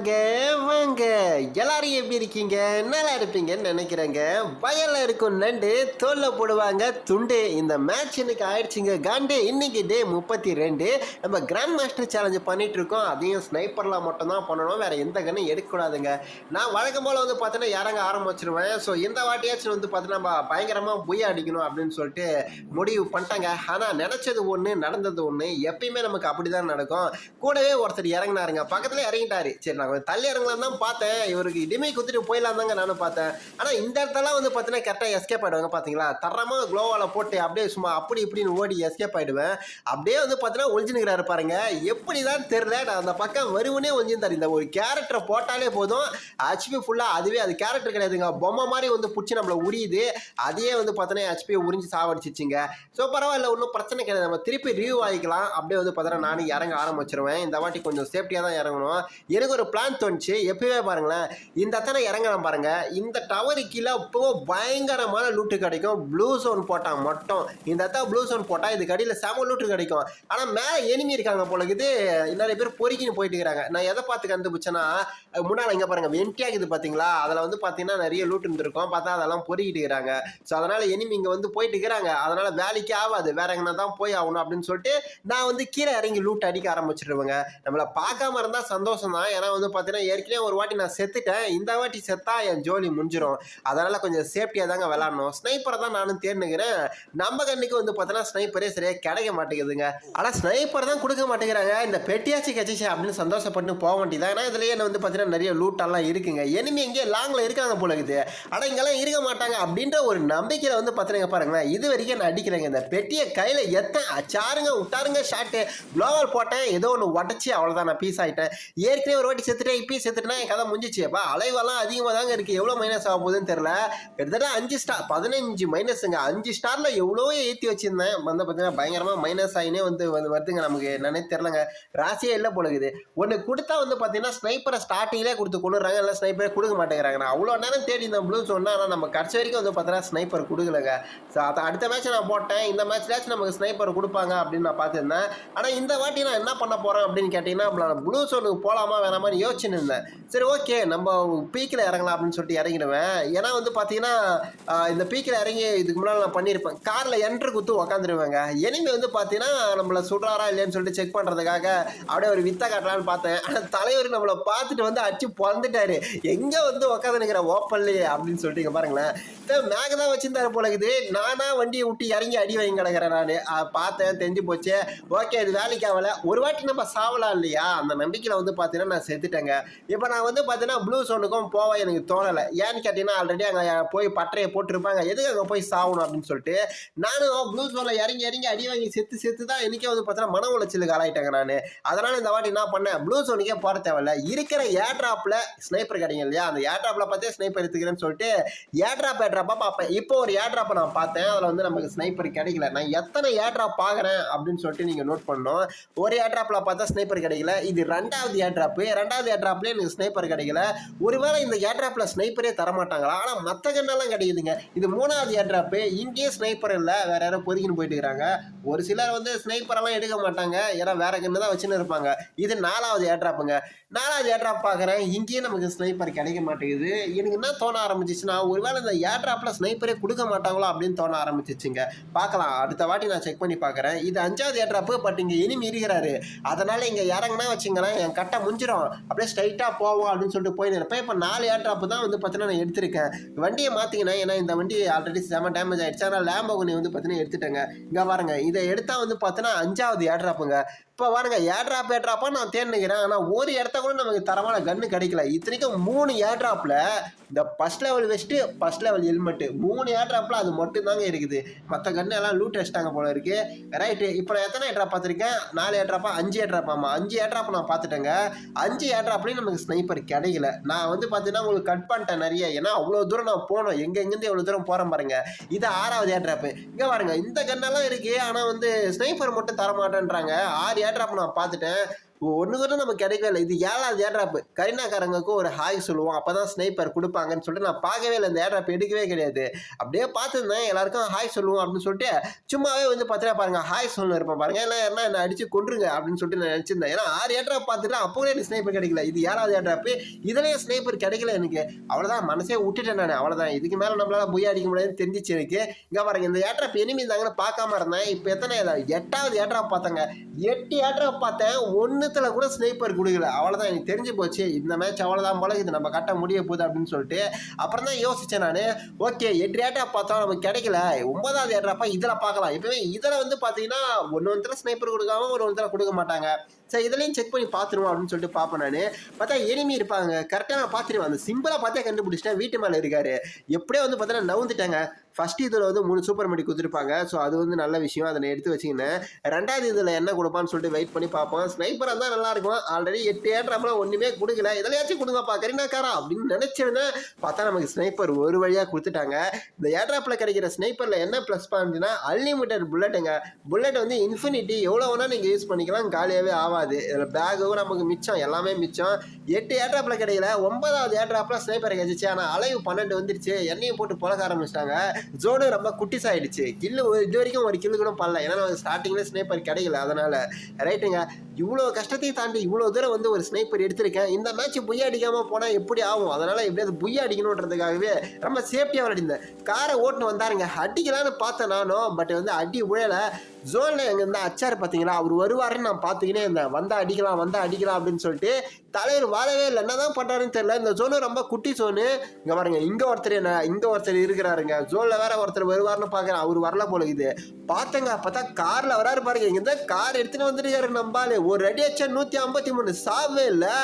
வாங்க வாங்க எல்லாரும் எப்படி இருக்கீங்க? நல்லா இருப்பீங்கன்னு நினைக்கிறேங்க. வயல்ல இருக்கும் நண்டு தோல்ல போடுவாங்க துண்டு. இந்த மேட்ச் இன்னைக்கு ஆயிடுச்சுங்க காண்டு. இன்னைக்கு டே 32. நம்ம கிராண்ட் மாஸ்டர் சேலஞ்ச் பண்ணிட்டு இருக்கோம். அதையும் ஸ்னைப்பர்ல மட்டும் தான் பண்ணணும், வேற எந்த கண்ணும் எடுக்கக்கூடாதுங்க. நான் வழக்கம் போல வந்து பார்த்தீங்கன்னா இறங்க ஆரம்பிச்சிருவேன். ஸோ இந்த வாட்டியாச்சும் வந்து பார்த்தீங்கன்னா நம்ம பயங்கரமா புய அடிக்கணும் அப்படின்னு சொல்லிட்டு முடிவு பண்ணிட்டாங்க. ஆனா நினைச்சது ஒண்ணு, நடந்தது ஒண்ணு. எப்பயுமே நமக்கு அப்படிதான் நடக்கும். கூடவே ஒருத்தர் இறங்கினாருங்க, பக்கத்துல இறங்கிட்டாரு. சரி, நான் கொஞ்சம் தள்ளி இறங்கலாம் தான் பார்த்தேன், இவருக்கு இடிமை குத்துட்டு போயிடலாம் தாங்க நானும் பார்த்தேன். ஆனால் இந்த இடத்தெல்லாம் வந்து பார்த்தீங்கன்னா கரெக்டாக எஸ்கேப் ஆகிடுவாங்க. பார்த்தீங்களா, தரமாக க்ளோவால் போட்டு அப்படியே சும்மா அப்படி இப்படின்னு ஓடி எஸ்கேப் ஆகிடுவேன். அப்படியே வந்து பார்த்தீங்கன்னா ஒழிஞ்சுனுக்கிறாரு பாருங்க. எப்படி தான் தெரில, நான் அந்த பக்கம் வருவனே ஒழிஞ்சிருந்தார். இந்த ஒரு கேரக்டரை போட்டாலே போதும், ஹெச்பி ஃபுல்லாக அதுவே அது கேரக்டர் கிடையாதுங்க, பொம்மை மாதிரி வந்து பிடிச்சி நம்மளை உரியுது. அதையே வந்து பார்த்தீங்கன்னா ஹெச்பியை உறிஞ்சி சாவடிச்சிச்சிங்க. ஸோ பரவாயில்ல, ஒன்றும் பிரச்சனை கிடையாது. நம்ம திருப்பி ரிவ்யூ ஆகிக்கலாம். அப்படியே வந்து பார்த்தீங்கன்னா நானும் இறங்க ஆரம்பிச்சிருவேன். இந்த வாட்டி கொஞ்சம் சேஃப்டியாக தான் இறங்கணும். எனக்கு ஒரு பிளான் தோணுச்சு. எப்பயுமே பாருங்களேன், இந்த அத்தனை இறங்கலாம் பாருங்க, இந்த டவரு கீழே இப்போ பயங்கரமான லூட்டு கிடைக்கும். ப்ளூ ஜோன் போட்டால் மட்டும், இந்த அத்தா ப்ளூ ஜோன் போட்டால் இதுக்கு அடியில் செம லூட்டு கிடைக்கும். ஆனால் மேலே எனிமி இருக்காங்க போல இருக்குது, நிறைய பேர் பொறுக்கின்னு போயிட்டு இருக்கிறாங்க. நான் எதை பார்த்து கண்டுபிடிச்சேன்னா, முன்னால் இங்கே பாருங்க வெண்டியாக இருக்குது பார்த்தீங்களா, அதில் வந்து பார்த்தீங்கன்னா நிறைய லூட்டு இருந்திருக்கும். பார்த்தா அதெல்லாம் பொறுக்கிட்டு இருக்கிறாங்க. ஸோ அதனால் எனிமி இங்கே வந்து போயிட்டு இருக்கிறாங்க. அதனால் வேலைக்கு ஆகாது, வேற எங்கன்னா தான் போய் ஆகணும் அப்படின்னு சொல்லிட்டு நான் வந்து கீழே இறங்கி லூட் அடிக்க ஆரம்பிச்சிருவேங்க. நம்மளை பார்க்காம இருந்தால் சந்தோஷம் தான். ஏன்னா வந்து பார்த்தீங்கன்னா ஏற்கனவே ஒரு வாட்டி நான் செத்துட்டேன், இந்த வாட்டி செத்தா என் ஜோலி முடிஞ்சிடும். அதனால கொஞ்சம் சேஃப்டியாக தாங்க விளாடணும். ஸ்னைப்பரை தான் நானும் தேர்ந்துக்கிறேன். நம்ம கண்ணுக்கு வந்து பார்த்தீங்கன்னா ஸ்னைப்பரே சரியாக கிடைக்க மாட்டேங்குதுங்க. ஆனால் ஸ்னைப்பர் தான் கொடுக்க மாட்டேங்கிறாங்க. இந்த பெட்டியாச்சு கச்சிச்சு அப்படின்னு சந்தோஷப்பட்டு போக வேண்டியதான். ஏன்னா இதுலேயே வந்து பார்த்தீங்கன்னா நிறைய லூட்டெல்லாம் இருக்குங்க. எனிமி எங்கேயே லாங்கில் இருக்காங்க போல இருக்குது, ஆனால் இங்கெல்லாம் இருக்க மாட்டாங்க அப்படின்ற ஒரு நம்பிக்கையில் வந்து பார்த்தீங்கன்னா பாருங்களேன், இது வரைக்கும் நான் அடிக்கிறேங்க. இந்த பெட்டியை கையில் சாருங்க விட்டாருங்க ஷாட்டு, க்ளோவல் போட்டேன், ஏதோ ஒன்று உடச்சி அவ்வளோதான், நான் பீஸ் ஆகிட்டேன். ஏற்கனவே ஒரு வாட்டி செத்துட்டேன், இப்பயும் செத்துட்டேன், என் கதை முடிஞ்சிச்சு. அப்போ அலைவெல்லாம் அதிகமாக தாங்க இருக்குது. எவ்வளோ மைனஸ் ஆக போகுதுன்னு தெரில. கிட்டத்தட்ட 5 ஸ்டார் 15 மைனஸுங்க. 5 ஸ்டாரில் எவ்வளோ ஏற்றி வச்சுருந்தேன், வந்து பார்த்தீங்கன்னா பயங்கரமாக மைனஸ் ஆகினே வந்து வருதுங்க. நமக்கு என்னன்னே தெரிலங்க, ராசியே இல்லை போலகுது. ஒன்று கொடுத்தா வந்து பார்த்தீங்கன்னா ஸ்னைப்பரை ஸ்டார்டிங்லேயே கொடுத்து கொண்டுறாங்க, இல்லை ஸ்னைப்பரை கொடுக்க மாட்டேங்கிறாங்க. நான் அவ்வளோ நேரம் தேடி இந்த ப்ளூ சொன்னால், ஆனால் நம்ம கடைசி வரைக்கும் வந்து பார்த்தீங்கன்னா ஸ்னைப்பர் கொடுக்கலங்க. ஸோ அதை அடுத்த மேட்ச் நான் போட்டேன், இந்த மேட்ச்லாச்சும் நமக்கு ஸ்னைப்பர் கொடுப்பாங்க அப்படின்னு நான் பார்த்துருந்தேன். ஆனால் இந்த வாட்டி நான் என்ன பண்ண போகிறேன் அப்படின்னு கேட்டிங்கன்னா, ப்ளூ சோனுக்கு போகலாமா வேணாமான்னு யோசிச்சுன்னு இருந்தேன். சரி ஓகே, நம்ம பீக்கில் இறங்கலாம் அப்படின்னு சொல்லிட்டு இறங்கிடுவேன். ஏன்னா வந்து பார்த்தீங்கன்னா இந்த பீக்கில் இறங்கி இதுக்கு முன்னால் நான் பண்ணியிருப்பேன், காரில் என்ட்ரு குத்து உக்காந்துருவேங்க. எனிமி வந்து பார்த்தீங்கன்னா நம்மளை சுடுறாரா இல்லையான்னு சொல்லிட்டு செக் பண்ணுறதுக்காக அப்படியே ஒரு வித்த காட்டலான்னு பார்த்தேன். ஆனால் தலைவர் நம்மளை பார்த்துட்டு வந்து அடிச்சு பிறந்துட்டாரு. எங்கே வந்து உக்காந்து நிற்கிற ஓப்பன்லையே அப்படின்னு சொல்லிட்டு இங்கே பாருங்களேன், மேக தான் வச்சிருந்தாரு போல இருக்குது. நானா வண்டியை விட்டு இறங்கி அடி வாங்கி கிடக்கிறேன். நான் பார்த்தேன், தெரிஞ்சு போச்சு. ஓகே, இது வேலைக்கு ஆகலை. ஒரு வாட்டி நம்ம சாவலாம் இல்லையா, அந்த நம்பிக்கையில் வந்து பார்த்தீங்கன்னா நான் செத்துட்டேங்க. இப்போ நான் வந்து பார்த்தீங்கன்னா ப்ளூ சோனுக்கும் போக எனக்கு தோணலை. ஏன்னு கேட்டிங்கன்னா ஆல்ரெடி அங்கே போய் பட்டறையை போட்டிருப்பாங்க, எதுக்கு அங்கே போய் சாகணும் அப்படின்னு சொல்லிட்டு நானும் ப்ளூ சோனில் இறங்கி அடி வாங்கி செத்து தான் எனக்கே வந்து பார்த்தீங்கன்னா மன உளைச்சலுக்கு ஆளாயிட்டாங்க நான். அதனால் இந்த வாட்டி என்ன பண்ணேன், ப்ளூ சோனுக்கே போட தேவையில்ல, இருக்கிற ஏர்ட்ராப்பில் ஸ்னைப்பர் கிடைக்கும் இல்லையா, அந்த ஏர்ட்ராப்பில் பார்த்தே ஸ்னைப்பர் எடுத்துக்கிறேன்னு சொல்லிட்டு ஏர்ட்ராப்பாக பார்ப்பேன். இப்போ ஒரு ஏர்ட்ராப்பை நான் பார்த்தேன், அதில் வந்து நமக்கு ஸ்னைப்பர் கிடைக்கல. நான் எத்தனை ஏர்ட்ராப் பார்க்குறேன் அப்படின்னு சொல்லிட்டு நீங்கள் நோட் பண்ணணும். ஒரு ஏர்ட்ராப்பில் பார்த்தா ஸ்னைப்பர் கிடைக்கல, இது 2வது ஏர்ட்ராப்பு. 2வது ஏர்ட்ராப்லேயே எனக்கு ஸ்னைப்பர் கிடைக்கல. ஒருவேளை இந்த ஏர்ட்ராப்பில் ஸ்னைப்பரே தரமாட்டாங்களா? ஆனால் மற்ற கண்ணெல்லாம் கிடைக்குதுங்க. இது 3வது ஏர்ட்ராப்பு. இங்கேயே ஸ்னைப்பர் இல்லை, வேற யாரும் பொறுக்கின்னு போயிட்டு இருக்கிறாங்க. ஒரு சிலர் வந்து ஸ்னைப்பரெல்லாம் எடுக்க மாட்டாங்க, ஏன்னா வேற கண்ணு தான் வச்சுன்னு இருப்பாங்க. இது 4வது ஏர்ட்ராப்புங்க. 4வது ஏர்ட்ராப் பார்க்குறேன், இங்கேயே நமக்கு ஸ்னைப்பர் கிடைக்க மாட்டேங்குது. எனக்கு என்ன தோண ஆரம்பிச்சிச்சுன்னா, ஒருவேளை இந்த ஏர்ட்ராப்பில் ஸ்னைப்பரே கொடுக்க மாட்டாங்களோ அப்படின்னு தோண ஆரம்பிச்சிச்சுங்க. பார்க்கலாம், அடுத்த வாட்டி நான் செக் பண்ணி பார்க்குறேன். இது 5வது ஏர்ட்ராப்பு, பட் இங்கே எனிமி இருக்கிறாரு. அதனால் இங்கே இறங்கினா வச்சுங்களேன் என் கட்டை முடிஞ்சிடும், அப்படியே ஸ்ட்ரைட்டாக போவோம் அப்படின்னு சொல்லிட்டு போய் நினைப்பேன். இப்போ 4 ஏர்ட்ராப்பு தான் வந்து பார்த்தீங்கன்னா நான் எடுத்திருக்கேன். வண்டியை மாற்றிக்கினேன், ஏன்னா இந்த வண்டி ஆல்ரெடி செம டேமேஜ் ஆகிடுச்சு. ஆனால் லேம்போகினி வந்து பார்த்தீங்கன்னா எடுத்துட்டேங்க. இங்கே பாருங்க, இதை எடுத்தால் வந்து பார்த்தீங்கன்னா 5வது ஏர்ட்ராப்புங்க. இப்போ பாருங்க, ஏர்ட்ராப்பாக நான் தேர்ந்துக்கிறேன். ஆனால் ஒரு இடத்த கூட நமக்கு தரமான கன்று கிடைக்கல. இத்தனைக்கும் 3 ஏர்ட்ராப்பில் இந்த first level vest, first level helmet, 3 ஏர்ட்ராப்பில் அது மட்டும் தாங்க இருக்குது. மற்ற கன்று எல்லாம் லூட் அடிச்சிட்டாங்க போல இருக்கு. ரைட்டு, இப்போ நான் எத்தனை ஏர்ட்ராப் பார்த்துருக்கேன், 4 ஏர்ட்ராப்பா 5 ஏர்ட்ராப்பாமா, 5 ஏர்ட்ராப் நான் பார்த்துட்டேங்க. 5 ஏர்ட்ராப்லேயும் நமக்கு ஸ்னைப்பர் கிடைக்கல. நான் வந்து பார்த்தீங்கன்னா உங்களுக்கு கட் பண்ணிட்டேன் நிறைய, ஏன்னா அவ்வளோ தூரம் நான் போனோம், எங்கேருந்து எவ்வளோ தூரம் போகிறேன் பாருங்க. இது 6வது ஏர்ட்ராப்பு. இங்கே பாருங்க, இந்த கன்னெல்லாம் இருக்குது, ஆனால் வந்து ஸ்னைப்பர் மட்டும் தரமாட்டேன்றாங்க. 6 ஏர்ட்ராப் நான் பார்த்துட்டேன். ஒன்று கூட நமக்கு கிடைக்கவே இல்லை. இது 7வது ஏர்ட்ராப். கரீனாக்காரங்களுக்கும் ஒரு ஹாய் சொல்லுவோம், அப்போ தான் ஸ்னைப்பர் கொடுப்பாங்கன்னு சொல்லிட்டு நான் பார்க்கவே இல்லை. இந்த ஏர்ட்ராப் எடுக்கவே கிடையாது. அப்படியே பார்த்துருந்தேன், எல்லாருக்கும் ஹாய் சொல்லுவோம் அப்படின்னு சொல்லிட்டு சும்மாவே வந்து பார்த்தா பாருங்க ஹாய் சொல்லணும் இருப்பேன் பாருங்க. எல்லாம் என்ன அடிச்சு கொண்டுருங்க அப்படின்னு சொல்லிட்டு நான் நினச்சிருந்தேன். ஏன்னா 6 ஏர்ட்ராப் பார்த்துட்டு அப்போ கூட எனக்கு ஸ்னைப்பர் கிடைக்கல. இது 7வது ஏர்ட்ராப். இதுலேயே ஸ்னைப்பர் கிடைக்கல எனக்கு. அவ்வளோதான், மனசே விட்டுட்டேன் நான். அவ்வளோதான், இதுக்கு மேலே நம்மளால பொய் அடிக்க முடியாதுன்னு தெரிஞ்சிச்சு எனக்கு. இங்கே பாருங்க, இந்த ஏர்ட்ராப் எனிமி இருந்தாங்கன்னு பார்க்காம இருந்தேன். இப்போ எத்தனை 8வது ஏர்ட்ராப் பார்த்தாங்க. 8 ஏர்ட்ராப் பார்த்தேன், ஒன்றுத்துல கூட ஸ்னைப்பர் கொடுக்கல. அவ்வளோதான், எனக்கு தெரிஞ்சு போச்சு இந்த மேட்ச் அவ்வளோதான் போல, இது நம்ம கட்ட முடிய போகுது அப்படின்னு சொல்லிட்டு அப்புறம் தான் யோசிச்சேன் நான். ஓகே, 8 ஏர்ட்ராப் பார்த்தோம், நமக்கு கிடைக்கல. 9வது ஏர்ட்ராப்பா இதில் பார்க்கலாம். எப்பவுமே இதில் வந்து பார்த்தீங்கன்னா ஒன்று ஸ்னைப்பர் கொடுக்காம ஒரு கொடுக்க மாட்டாங்க. சரி, இதுலையும் செக் பண்ணி பார்த்துருவோம் அப்படின்னு சொல்லிட்டு பார்ப்பேன் நான். பார்த்தா எனிமி இருப்பாங்க. கரெக்டாக நான் பார்த்துருவேன். அந்த சிம்பிளாக பார்த்தே கண்டுபிடிச்சிட்டேன். வீட்டு மேலே இருக்காரு. எப்படியோ வந்து பார்த்தீங்கன்னா நவுந்துட்டாங்க. ஃபர்ஸ்ட் இதில் வந்து 3 சூப்பர் மெடி கொடுத்துருப்பாங்க. ஸோ அது வந்து நல்ல விஷயம், அதை நான் எடுத்து வச்சுக்கினேன். 2வது இதில் என்ன கொடுப்பான்னு சொல்லிட்டு வெயிட் பண்ணி பார்ப்போம். ஸ்னைப்பராக தான் நல்லா இருக்கும். ஆல்ரெடி 8 ஏர்ட்ராப்ல ஒன்றுமே கொடுக்கல. இதெல்லாச்சும் கொடுங்கப்பா கரீனாக்காரா அப்படின்னு நினச்சிருந்தேன். பார்த்தா நமக்கு ஸ்னைப்பர் ஒரு வழியாக கொடுத்துட்டாங்க. இந்த ஏர்ட்ராப்பில் கிடைக்கிற ஸ்னைப்பரில் என்ன ப்ளஸ் பாயிண்ட்னா அன்லிமிட்டட் புல்லட்டுங்க. புல்லட் வந்து இன்ஃபினிட்டி, எவ்வளோ வேணால் நீங்கள் யூஸ் பண்ணிக்கலாம், காலியாகவே ஆகாது. இதில் பேகும் நமக்கு மிச்சம், எல்லாமே மிச்சம். 8 ஏர்ட்ராப்பில் கிடைக்கல. 9வது ஏர்ட்ராப்பில் ஸ்னைப்பர் கிடைச்சிச்சு. ஆனால் அலைவு 12 வந்துருச்சு. எண்ணெயும் போட்டு புழக்க ஆரம்பிச்சிட்டாங்க. ஜோனு ரொம்ப குட்டிஸ் ஆகிடுச்சு. கில்லு இது வரைக்கும் ஒரு கில்லு கூட பண்ணல. ஏன்னா ஸ்டார்டிங்கில் ஸ்னைப்பர் கிடைக்கல. அதனால் ரைட்டுங்க, இவ்வளோ கஷ்டத்தையும் தாண்டி இவ்வளோ தூரம் வந்து ஒரு ஸ்னைப்பர் எடுத்திருக்கேன். இந்த மேட்ச் புய்யா அடிக்காமல் போனால் எப்படி ஆகும்? அதனால் எப்படியாவது புய்யா அடிக்கணுன்றதுக்காகவே ரொம்ப சேஃப்டியாக விளையாடிருந்தேன். காரை ஓட்டுன்னு வந்தாருங்க, அடிக்கலான்னு பார்த்தேன் நானும். பட் வந்து அடி உழலை. ஜோனில் எங்கே இருந்தால் அச்சார் பார்த்தீங்களா, அவர் வருவாருன்னு நான் பார்த்துக்கினே இருந்தேன். வந்தால் அடிக்கலாம் அப்படின்னு சொல்லிட்டு தலைவர் வாழவே இல்லை. என்ன தான் பண்ணுறாருன்னு தெரியல. இந்த ஜோனு ரொம்ப குட்டி ஜோனு. இங்கே பாருங்க, இங்கே ஒருத்தர் இருக்கிறாருங்க. ஜோனில் வேற ஒருத்தர் வருவார்னு பார்க்குறேன். அவர் வரல போல இது. பார்த்தங்க, பார்த்தா காரில் வராரு பாருங்க. இங்கே தான் கார் எடுத்துன்னு வந்துருக்காரு நம்பாலே. ஒரு அடி அடிச்சா 153 சாவே இல்லை.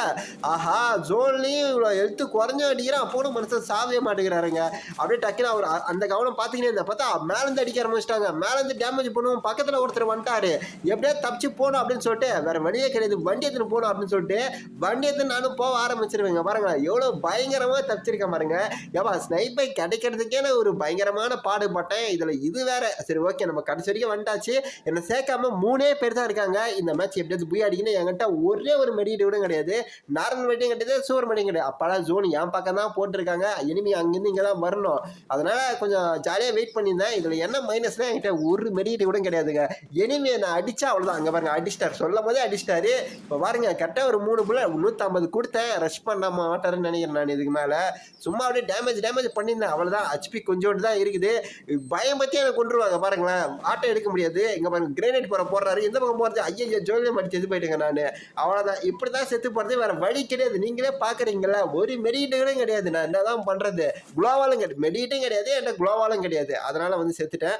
ஆஹா, ஜோன்லையும் இவ்வளோ எழுத்து குறைஞ்ச அடிக்கிறேன், அப்போ மனுஷன் சாவே மாட்டேங்கிறாருங்க. அப்படியே டக்குன்னு அவர் அந்த கவனம் பார்த்துக்கினே இருந்தா பார்த்தா மேலேருந்து அடிக்க ஆரம்பிச்சிட்டாங்க. மேலேருந்து டேமேஜ் பண்ணுவோம். பக்கத்தில் ஒருத்தர் வந்துட்டாரு. எப்படியா தப்பிச்சு போகணும் அப்படின்னு சொல்லிட்டு வேற வழியே கிடையாது, வண்டி எடுத்துன்னு போகணும் அப்படின்னு சொல்லிட்டு வண்டி எடுத்து நானும் போக ஆரம்பிச்சிருவேங்க. பாருங்களேன் எவ்வளோ பயங்கரமாக தப்பிச்சிருக்கேன் பாருங்க. ஏப்பா ஸ்னைப்பர் கிடைக்கிறதுக்கே நான் ஒரு பயங்கரமான பாடுபட்டேன். இதில் இது வேற. சரி ஓகே, நம்ம கடைசி வரைக்கும் வந்துட்டாச்சு. என்னை சேர்க்காம 3 பேர் தான் இருக்காங்க. இந்த மேட்ச் எப்படியாவது போய் அடிக்கணும். என்கிட்ட ஒரே ஒரு மெடிக்கெட் கூட கிடையாது. நார்மல் மெடியும் கிடையாது, சூப்பர் மெடியும் கிடையாது. அப்பெல்லாம் ஜோன் என் பக்கம் தான் போட்டிருக்காங்க. இனிமே அங்கேருந்து இங்கே தான் வரணும். அதனால கொஞ்சம் ஜாலியாக வெயிட் பண்ணியிருந்தேன். இதில் என்ன மைனஸ்னா என்கிட்ட ஒரு மெடிக்கெட் கூட கிடையாதுங்க. இனிமே நான் அடிச்சா அவ்வளோதான். அங்கே பாருங்க, அடிச்சிட்டார். சொல்லும் போதே அடிச்சிட்டாரு. இப்போ பாருங்க, கரெக்டாக ஒரு 3 புல்லட் 150 கொடுத்தேன். ரஷ் பண்ண மாட்டாருன்னு நினைக்கிறேன் நான். இதுக்கு மேலே சும்மா அப்படியே டேமேஜ் பண்ணியிருந்தேன். அவ்வளோதான். ஹெச்பி கொஞ்சோண்டு தான் இருக்குது. பயம் பற்றி எனக்கு கொண்டுருவாங்க பாருங்களேன். ஆட்டோ எடுக்க முடியாது. இங்கே பாருங்க, கிரேனேட் போடுறாரு. எந்த பக்கம் போகிறது? ஐயா ஜோலியம் அடிச்சு எது போயிட்டுங்க நான். அவ்வளோதான். இப்படி தான் செத்து போகிறது. வேற வழி கிடையாது. நீங்களே பார்க்குறீங்களா, ஒரு மெடிக்கெட்டும் கிடையாது. நான் என்ன தான் பண்ணுறது? குளோவாலும் கிடையாது, மெடிக்கெட்டும் கிடையாது, என்கிட்ட குளோவாலும் கிடையாது. அதனால வந்து செத்துட்டேன்.